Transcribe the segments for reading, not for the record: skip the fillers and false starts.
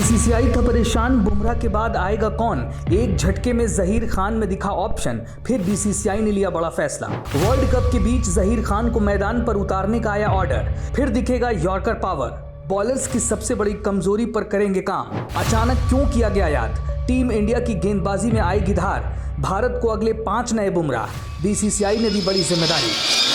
BCCI था परेशान, बुमराह के बाद आएगा कौन। एक झटके में जहीर खान में दिखा ऑप्शन, फिर बीसीसीआई ने लिया बड़ा फैसला। वर्ल्ड कप के बीच जहीर खान को मैदान पर उतारने का आया ऑर्डर, फिर दिखेगा यॉर्कर पावर। बॉलर्स की सबसे बड़ी कमजोरी पर करेंगे काम। अचानक क्यों किया गया याद, टीम इंडिया की गेंदबाजी में आएगी धार। भारत को अगले 5 नए बुमराह, बीसीसीआई ने दी बड़ी जिम्मेदारी।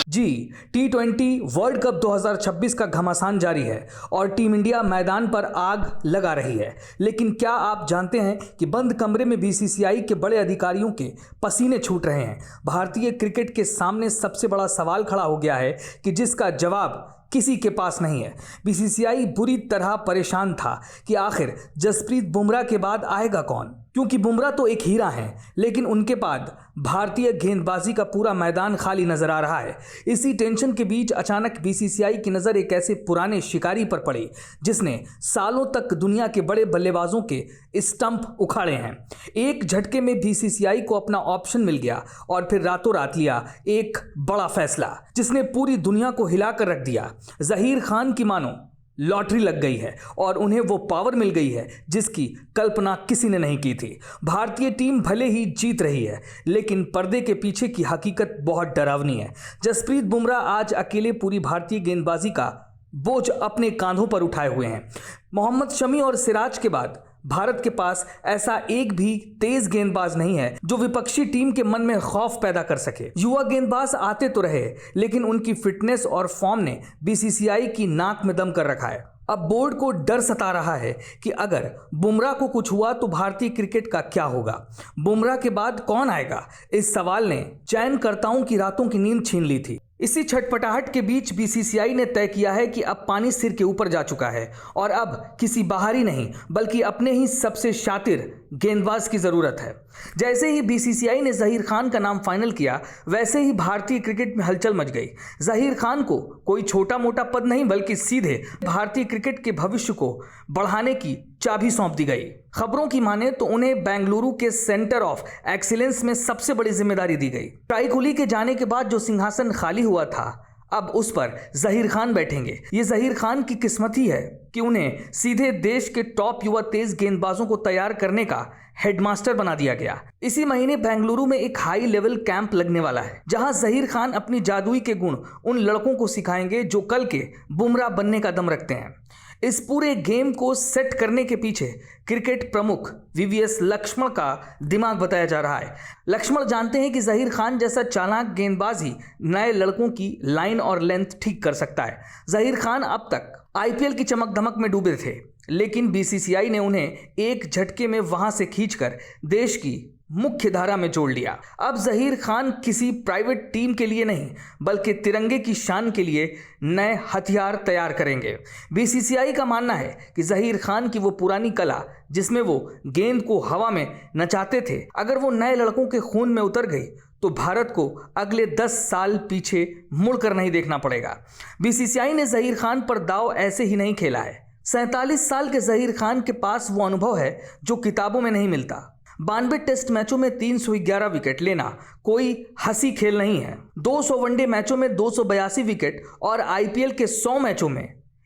जी, T20 वर्ल्ड कप 2026 का घमासान जारी है और टीम इंडिया मैदान पर आग लगा रही है। लेकिन क्या आप जानते हैं कि बंद कमरे में बीसीसीआई के बड़े अधिकारियों के पसीने छूट रहे हैं। भारतीय क्रिकेट के सामने सबसे बड़ा सवाल खड़ा हो गया है कि जिसका जवाब किसी के पास नहीं है। बीसीसीआई बुरी तरह परेशान था कि आखिर जसप्रीत बुमराह के बाद आएगा कौन, क्योंकि बुमराह तो एक हीरा हैं, लेकिन उनके बाद भारतीय गेंदबाजी का पूरा मैदान खाली नजर आ रहा है। इसी टेंशन के बीच अचानक बीसीसीआई की नज़र एक ऐसे पुराने शिकारी पर पड़ी जिसने सालों तक दुनिया के बड़े बल्लेबाजों के स्टंप उखाड़े हैं। एक झटके में बीसीसीआई को अपना ऑप्शन मिल गया और फिर रातों रात लिया एक बड़ा फैसला जिसने पूरी दुनिया को हिलाकर रख दिया। जहीर खान की मानो लॉटरी लग गई है और उन्हें वो पावर मिल गई है जिसकी कल्पना किसी ने नहीं की थी। भारतीय टीम भले ही जीत रही है, लेकिन पर्दे के पीछे की हकीकत बहुत डरावनी है। जसप्रीत बुमराह आज अकेले पूरी भारतीय गेंदबाजी का बोझ अपने कांधों पर उठाए हुए हैं। मोहम्मद शमी और सिराज के बाद भारत के पास ऐसा एक भी तेज गेंदबाज नहीं है जो विपक्षी टीम के मन में खौफ पैदा कर सके। युवा गेंदबाज आते तो रहे, लेकिन उनकी फिटनेस और फॉर्म ने बीसीसीआई की नाक में दम कर रखा है। अब बोर्ड को डर सता रहा है कि अगर बुमराह को कुछ हुआ तो भारतीय क्रिकेट का क्या होगा। बुमराह के बाद कौन आएगा, इस सवाल ने चयनकर्ताओं की रातों की नींद छीन ली थी। इसी छटपटाहट के बीच बीसीसीआई ने तय किया है कि अब पानी सिर के ऊपर जा चुका है और अब किसी बाहरी नहीं बल्कि अपने ही सबसे शातिर गेंदबाज की जरूरत है। जैसे ही बीसीसीआई ने जहीर खान का नाम फाइनल किया, वैसे ही भारतीय क्रिकेट में हलचल मच गई। जहीर खान को कोई छोटा मोटा पद नहीं बल्कि सीधे भारतीय क्रिकेट के भविष्य को बढ़ाने की चाबी सौंप दी गई। खबरों की माने तो उन्हें बेंगलुरु के सेंटर ऑफ एक्सीलेंस में सबसे बड़ी जिम्मेदारी दी गई। ट्राई कोहली के जाने के बाद जो सिंहासन खाली हुआ था, अब उस पर जहीर खान बैठेंगे। ये जहीर खान की किस्मत ही है कि उन्हें सीधे देश के टॉप युवा तेज गेंदबाजों को तैयार करने का हेडमास्टर बना दिया गया। इसी महीने बेंगलुरु में एक हाई लेवल कैंप लगने वाला है, जहां जहीर खान अपनी जादुई के गुण उन लड़कों को सिखाएंगे जो कल के बुमराह बनने का दम रखते हैं। इस पूरे गेम को सेट करने के पीछे क्रिकेट प्रमुख वीवीएस लक्ष्मण का दिमाग बताया जा रहा है। लक्ष्मण जानते हैं कि जहीर खान जैसा चालाक गेंदबाज ही नए लड़कों की लाइन और लेंथ ठीक कर सकता है। जहीर खान अब तक आईपीएल की चमक धमक में डूबे थे, लेकिन बीसीसीआई ने उन्हें एक झटके में वहां से खींचकर देश की मुख्य धारा में जोड़ लिया। अब जहीर खान किसी प्राइवेट टीम के लिए नहीं बल्कि तिरंगे की शान के लिए नए हथियार तैयार करेंगे। बीसीसीआई का मानना है कि जहीर खान की वो पुरानी कला जिसमें वो गेंद को हवा में नचाते थे, अगर वो नए लड़कों के खून में उतर गई तो भारत को अगले 10 साल पीछे मुड़कर नहीं देखना पड़ेगा। बीसीसीआई ने जहीर खान पर दांव ऐसे ही नहीं खेला है। 47 साल के जहीर खान के पास वो अनुभव है जो किताबों में नहीं मिलता। 92 टेस्ट मैचों में 311 विकेट लेना कोई हंसी खेल नहीं है। 200 वनडे मैचों में 282 विकेट और आईपीएल के 100 मैचों में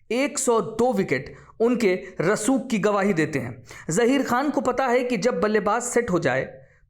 102 विकेट उनके रसूख की गवाही देते हैं। जहीर खान को पता है कि जब बल्लेबाज सेट हो जाए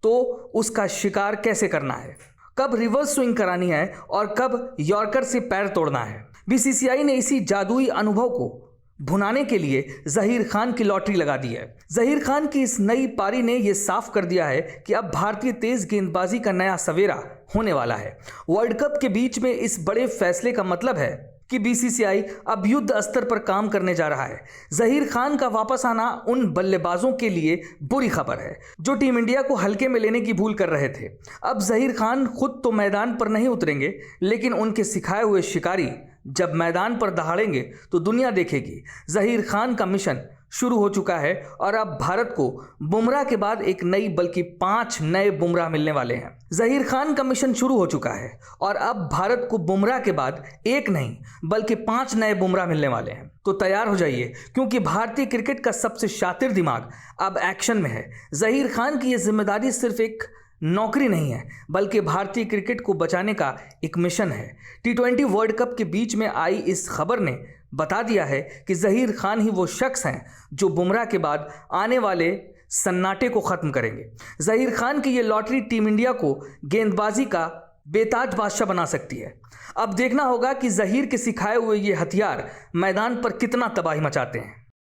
तो उसका शिकार कैसे करना है, कब रिवर्स स्विंग करानी है और कब यॉर्कर से पैर तोड़ना है। बीसीसीआई ने इसी जादुई अनुभव को भुनाने के लिए जहीर खान की लॉटरी लगा दी है। जहीर खान की इस नई पारी ने यह साफ कर दिया है कि अब भारतीय तेज गेंदबाजी का नया सवेरा होने वाला है। वर्ल्ड कप के बीच में इस बड़े फैसले का मतलब है कि बीसीसीआई अब युद्ध स्तर पर काम करने जा रहा है। जहीर खान का वापस आना उन बल्लेबाजों के लिए बुरी खबर है जो टीम इंडिया को हल्के में लेने की भूल कर रहे थे। अब जहीर खान खुद तो मैदान पर नहीं उतरेंगे, लेकिन उनके सिखाए हुए शिकारी जब मैदान पर दहाड़ेंगे तो दुनिया देखेगी। जहीर खान का मिशन शुरू हो चुका है और अब भारत को बुमराह के बाद एक नई बल्कि 5 नए बुमराह मिलने वाले हैं। जहीर खान का मिशन शुरू हो चुका है और अब भारत को बुमराह के बाद एक नहीं बल्कि 5 नए बुमराह मिलने वाले हैं। तो तैयार हो जाइए, क्योंकि भारतीय क्रिकेट का सबसे शातिर दिमाग अब एक्शन में है। जहीर खान की यह जिम्मेदारी सिर्फ एक नौकरी नहीं है बल्कि भारतीय क्रिकेट को बचाने का एक मिशन है। T20 वर्ल्ड कप के बीच में आई इस खबर ने बता दिया है कि जहीर खान ही वो शख्स हैं जो बुमराह के बाद आने वाले सन्नाटे को ख़त्म करेंगे। जहीर खान की ये लॉटरी टीम इंडिया को गेंदबाजी का बेताज बादशाह बना सकती है। अब देखना होगा कि जहीर के सिखाए हुए ये हथियार मैदान पर कितना तबाही मचाते हैं।